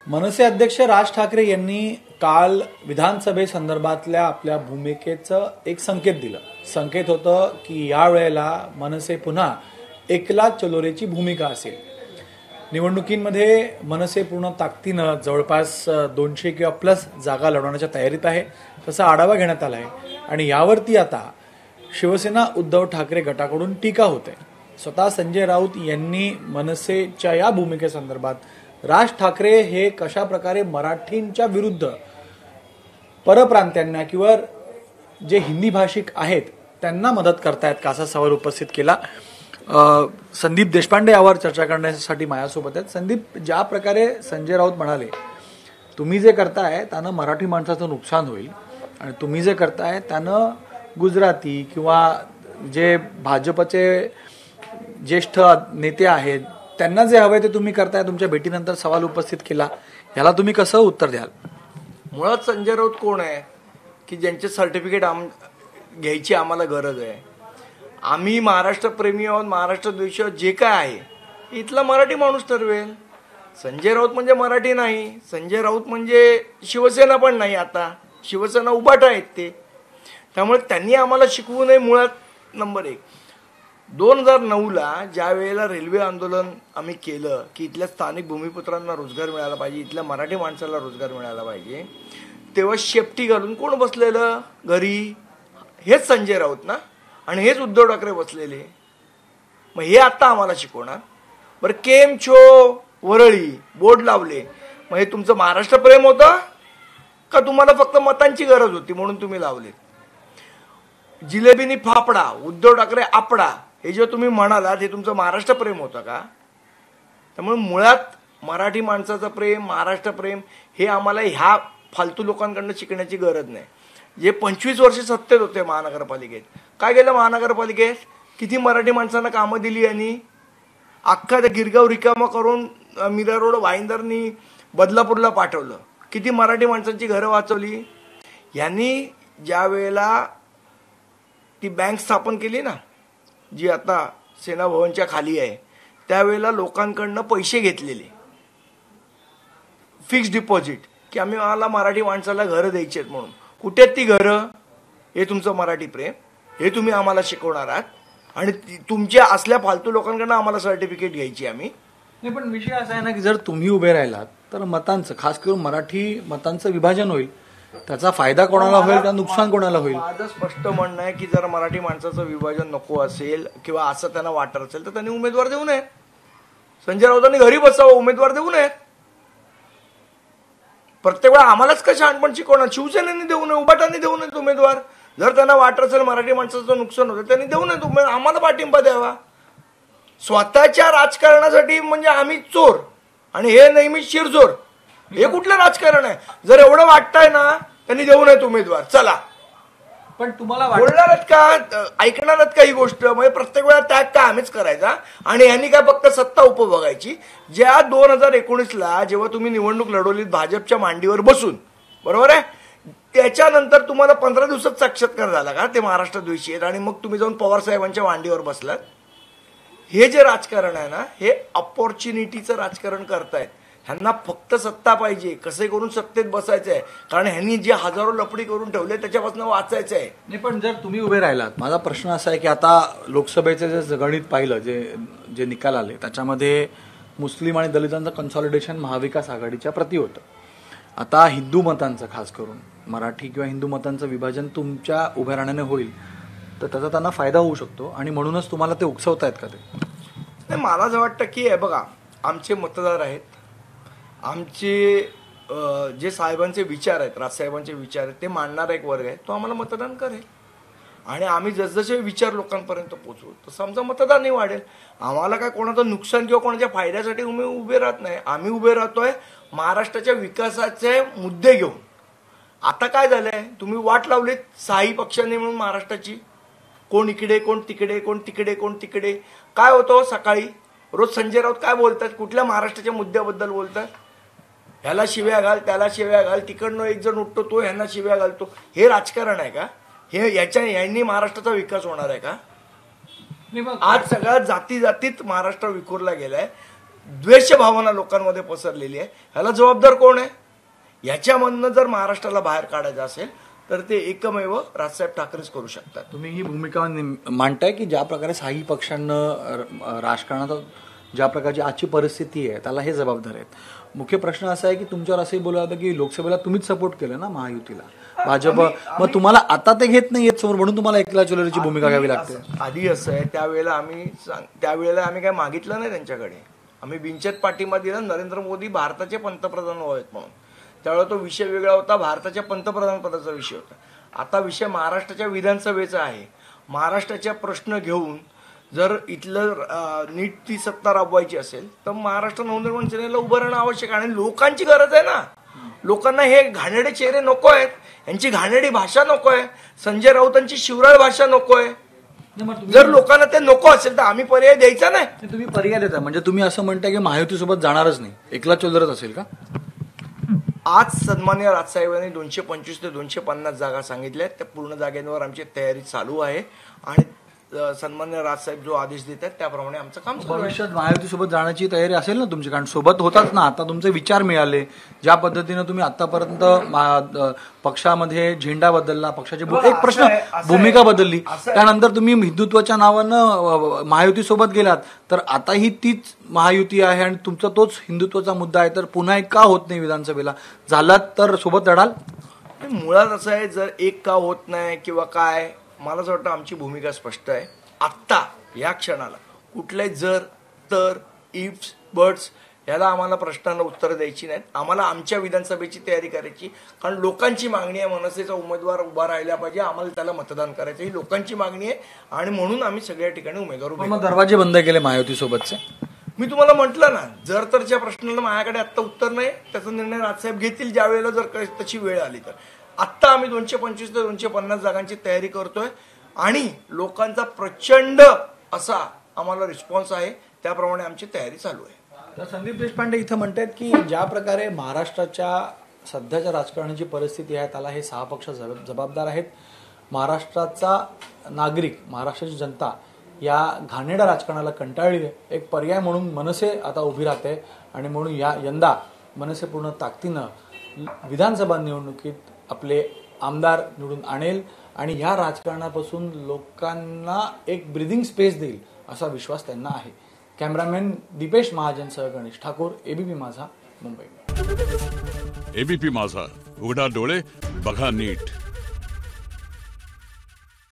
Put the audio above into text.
मनसे अध्यक्ष राज ठाकरे यांनी काल विधानसभेसंदर्भातल्या आपल्या भूमिकेचं एक संकेत दिलं. संकेत होतं की यावेळेला मनसे पुन्हा एकला चलोरेची भूमिका असेल. निवडणुकींमध्ये मनसे पूर्ण ताकदीनं जवळपास 200 किंवा प्लस जागा लढवण्याच्या तयारीत आहे, तसा आढावा घेण्यात आला आहे. आणि यावरती आता शिवसेना उद्धव ठाकरे गटाकडून टीका होते. स्वतः संजय राऊत यांनी मनसेच्या या भूमिकेसंदर्भात राज ठाकरे हे कशा प्रकारे मराठींच्या विरुद्ध परप्रांत्यांना किंवा जे हिंदी भाषिक आहेत त्यांना मदत करतायत का, असा सवाल उपस्थित केला. संदीप देशपांडे यावर चर्चा करण्यासाठी माझ्यासोबत आहेत. संदीप, ज्या प्रकारे संजय राऊत म्हणाले, तुम्ही जे करताय त्यानं मराठी माणसाचं नुकसान होईल आणि तुम्ही जे करताय त्यानं गुजराती किंवा जे भाजपचे ज्येष्ठ नेते आहेत त्यांना जे हवे ते तुम्ही करताय, तुमच्या भेटीनंतर सवाल उपस्थित केला. याला तुम्ही कसं उत्तर द्याल? मुळात संजय राऊत कोण आहे की ज्यांचे सर्टिफिकेट घ्यायची आम्हाला गरज आहे? आम्ही महाराष्ट्र प्रेमी आहोत, महाराष्ट्र द्वेषी आहोत. जे काय आहे इथला मराठी माणूस ठरवेल. संजय राऊत म्हणजे मराठी नाही, संजय राऊत म्हणजे शिवसेना पण नाही. आता शिवसेना उभाट आहेत ते, त्यामुळे त्यांनी आम्हाला शिकवू नये. मुळात नंबर 1, 2009ला ज्या वेळेला रेल्वे आंदोलन आम्ही केलं की इथल्या स्थानिक भूमिपुत्रांना रोजगार मिळाला पाहिजे, इथल्या मराठी माणसाला रोजगार मिळाला पाहिजे, तेव्हा शेपटी घालून कोण बसलेलं घरी? हेच संजय राऊत ना, आणि हेच उद्धव ठाकरे बसलेले. मग हे आता आम्हाला शिकवणार? बरं, केम छो वरळी बोर्ड लावले, मग हे तुमचं महाराष्ट्र प्रेम होतं का तुम्हाला फक्त मतांची गरज होती म्हणून तुम्ही लावले? जिलेबीनी फाफडा, उद्धव ठाकरे आपडा, हे जे तुम्ही म्हणालात हे तुमचं महाराष्ट्र प्रेम होतं का? त्यामुळे मुळात मराठी माणसाचं प्रेम, महाराष्ट्र प्रेम हे आम्हाला ह्या फालतू लोकांकडनं शिकण्याची गरज नाही. जे 25 वर्ष सत्तेत होते महानगरपालिकेत, काय केलं महानगरपालिकेत? किती मराठी माणसांना कामं दिली यांनी? अख्खा त्या गिरगाव रिकामा करून मीरा रोड वाईंदरनी बदलापूरला पाठवलं. किती मराठी माणसांची घरं वाचवली यांनी. ज्या वेळेला ती बँक स्थापन केली ना, जी आता सेना भवनच्या खाली आहे, त्यावेळेला लोकांकडनं पैसे घेतलेले, फिक्स डिपॉझिट, की आम्हाला मराठी माणसाला घरं द्यायची आहेत म्हणून. कुठे आहेत ती घरं? हे तुमचं मराठी प्रेम, हे तुम्ही आम्हाला शिकवणार आहात? आणि तुमच्या असल्या फालतू लोकांकडनं आम्हाला सर्टिफिकेट घ्यायची आम्ही? नाही, पण विषय असा आहे ना की जर तुम्ही उभे राहिलात तर मतांचं, खास करून मराठी मतांचं विभाजन होईल. त्याचा फायदा कोणाला होईल का नुकसान कोणाला होईल? माझं स्पष्ट म्हणणं आहे की जर मराठी माणसाचं विभाजन नको असेल किंवा असं त्यांना वाटत असेल तर त्यांनी उमेदवार देऊ नये. संजय राऊतांनी घरी बसावं, उमेदवार देऊ नये. प्रत्येक वेळा आम्हालाच का शहाणपण शिकवणार? शिवसेनेने देऊ नये, उभाटांनी देऊ नयेत उमेदवार. जर त्यांना वाटत असेल मराठी माणसाचं नुकसान होतं त्यांनी देऊ नयेत, आम्हाला पाठिंबा द्यावा. स्वतःच्या राजकारणासाठी म्हणजे आम्ही चोर आणि हे नेहमी शिरजोर, हे कुठलं राजकारण आहे? जर एवढं वाटतंय ना त्यांनी देऊ नयेत उमेदवार. चला, पण तुम्हाला बोलणारच का, ऐकणारच का ही गोष्ट? म्हणजे प्रत्येक वेळा त्याग का आम्हीच करायचा आणि यांनी काय फक्त सत्ता उपभोगायची? ज्या 2019ला जेव्हा तुम्ही निवडणूक लढवलीत भाजपच्या मांडीवर बसून, बरोबर आहे, त्याच्यानंतर तुम्हाला 15 दिवसात साक्षात्कार झाला का ते महाराष्ट्र द्वेषी आहेत आणि मग तुम्ही जाऊन पवार साहेबांच्या मांडीवर बसलात? हे जे राजकारण आहे ना, हे अपॉर्च्युनिटीचं राजकारण करतायत. ह्यांना फक्त सत्ता पाहिजे, कसे करून सत्तेत बसायचं आहे, कारण ह्यांनी जे हजारो लपडी करून ठेवले त्याच्यापासून वाचायचं आहे. नाही, पण जर तुम्ही उभे राहिलात, माझा प्रश्न असा आहे की आता लोकसभेचे जे गणित पाहिलं, जे निकाल आले त्याच्यामध्ये मुस्लिम आणि दलितांचं कन्सॉलिडेशन महाविकास आघाडीच्या प्रती होतं. आता हिंदू मतांचं, खास करून मराठी किंवा हिंदू मतांचं विभाजन तुमच्या उभ्या राहण्याने होईल, तर त्याचा त्यांना फायदा होऊ शकतो आणि म्हणूनच तुम्हाला ते उकसवतायत का ते? नाही, मला असं वाटतं की बघा, आमचे मतदार आहेत, आमचे जे साहेबांचे विचार आहेत, राजसाहेबांचे विचार आहेत, ते मांडणारा एक वर्ग आहे, तो आम्हाला मतदान करेल. आणि आम्ही जसजसे विचार लोकांपर्यंत पोहोचवू तसं आमचं मतदानही वाढेल. आम्हाला काय कोणाचं नुकसान किंवा कोणाच्या फायद्यासाठी उभे राहत नाही. आम्ही उभे राहतोय महाराष्ट्राच्या विकासाचे मुद्दे घेऊन. आता काय झालंय, तुम्ही वाट लावलीत 6 पक्षांनी म्हणून महाराष्ट्राची, कोण इकडे कोण तिकडे, कोण तिकडे कोण तिकडे. काय होतं सकाळी रोज संजय राऊत काय बोलतात, कुठल्या महाराष्ट्राच्या मुद्द्याबद्दल बोलतात? ह्याला शिव्या घाल, त्याला शिव्या घाल, तिकडनं एक जण उठतो तो ह्यांना शिव्या घालतो. हे राजकारण आहे का? यांनी महाराष्ट्राचा विकास होणार आहे का? आज सगळ्या जाती जातीत महाराष्ट्र विखुरला गेलाय. द्वेष भावना लोकांमध्ये पसरलेली आहे. ह्याला जबाबदार कोण आहे? याच्यामधनं जर महाराष्ट्राला बाहेर काढायचं असेल तर ते एकमेव राजसाहेब ठाकरेच करू शकतात. तुम्ही ही भूमिका मांडताय की ज्या प्रकारे साही पक्षांना राजकारणात ज्या प्रकारची आजची परिस्थिती आहे त्याला हे जबाबदार आहेत. मुख्य प्रश्न असा आहे की तुमच्यावर असंही बोललं होतं की लोकसभेला तुम्हीच सपोर्ट केलं ना महायुतीला, भाजप, मग तुम्हाला आता ते घेत नाही येत समोर म्हणून तुम्हाला एकला चलोरीची भूमिका घ्यावी लागते. आधी असं आहे, त्यावेळेला आम्ही काय मागितलं नाही त्यांच्याकडे. आम्ही बिनचत पाठिंबा दिला नरेंद्र मोदी भारताचे पंतप्रधान व्हावेत म्हणून. त्यावेळेला तो विषय वेगळा होता, भारताच्या पंतप्रधान पदाचा विषय होता. आता विषय महाराष्ट्राच्या विधानसभेचा आहे. महाराष्ट्राच्या प्रश्न घेऊन जर इथलं नीट ती सत्ता राबवायची असेल तर महाराष्ट्र नवनिर्माण सेनेला उभं राहणं आवश्यक आहे. आणि लोकांची गरज आहे ना. लोकांना हे घाणेरडे चेहरे नको आहेत, यांची घाणेरडी भाषा नको आहे, संजय राऊतांची शिवराळ भाषा नको आहे. जर लोकांना ते नको असेल तर आम्ही पर्याय द्यायचा नाही. तुम्ही पर्याय देता म्हणजे तुम्ही असं म्हणताय की महायुतीसोबत जाणारच नाही, एकला चलोरच असेल का? आज सन्मान्य राजसाहेबांनी 225 ते 250 जागा सांगितल्या. त्या पूर्ण जागेवर आमची तयारी चालू आहे आणि सन्मान्य राजसाहेब जो आदेश देतात त्याप्रमाणे आमचं काम चालू आहे. भविष्यात महायुतीसोबत जाण्याची तयारी असेल ना तुमची, कारण सोबत होतात ना. आता तुमचे विचार मिळाले, ज्या पद्धतीनं तुम्ही आतापर्यंत पक्षामध्ये झेंडा बदलला, पक्षाची एक प्रश्न भूमिका बदलली, त्यानंतर तुम्ही हिंदुत्वाच्या नावानं महायुतीसोबत गेलात, तर आताही तीच महायुती आहे आणि तुमचा तोच हिंदुत्वाचा मुद्दा आहे, तर पुन्हा एक का होत नाही विधानसभेला? झालात तर सोबत लढाल? मुळात असं आहे, जर एक का होत नाही किंवा काय, मला असं वाटतं आमची भूमिका स्पष्ट आहे. आत्ता या क्षणाला कुठले जर तर इफ्स बट्स याला आम्हाला प्रश्नांना उत्तर द्यायची नाहीत. आम्हाला आमच्या विधानसभेची तयारी करायची, कारण लोकांची मागणी आहे मनसेचा उमेदवार उभा राहिला पाहिजे, आम्हाला त्याला मतदान करायचं ही लोकांची मागणी आहे आणि म्हणून आम्ही सगळ्या ठिकाणी उमेदवार मग दरवाजे बंद केले महायुतीसोबतचे. मी तुम्हाला म्हटलं ना, जर तरच्या प्रश्नाला माझ्याकडे आत्ता उत्तर नाही. त्याचा निर्णय राजसाहेब घेतील ज्या वेळेला जर तशी वेळ आली तर. आत्ता आम्ही 225 ते 250 जागांची तयारी करतोय आणि लोकांचा प्रचंड असा आम्हाला रिस्पॉन्स आहे, त्याप्रमाणे आमची तयारी चालू आहे. तर संदीप देशपांडे इथं म्हणतात की ज्या प्रकारे महाराष्ट्राच्या सध्याच्या राजकारणाची परिस्थिती आहे त्याला हे 6 पक्ष जबाबदार आहेत. महाराष्ट्राचा नागरिक, महाराष्ट्राची जनता या घाणेरड्या राजकारणाला कंटाळली आहे. एक पर्याय म्हणून मनसे आता उभी राहते आणि म्हणून यंदा मनसे पूर्ण ताकदीनं विधानसभा निवडणुकीत आपले आमदार निवडून आणेल आणि ह्या राजकारणापासून लोकांना एक ब्रीदिंग स्पेस देईल असा विश्वास त्यांना आहे. कॅमेरामॅन दीपेश महाजनसह गणेश ठाकूर, एबीपी माझा, मुंबई. एबीपी माझा, उघडा डोळे बघा नीट.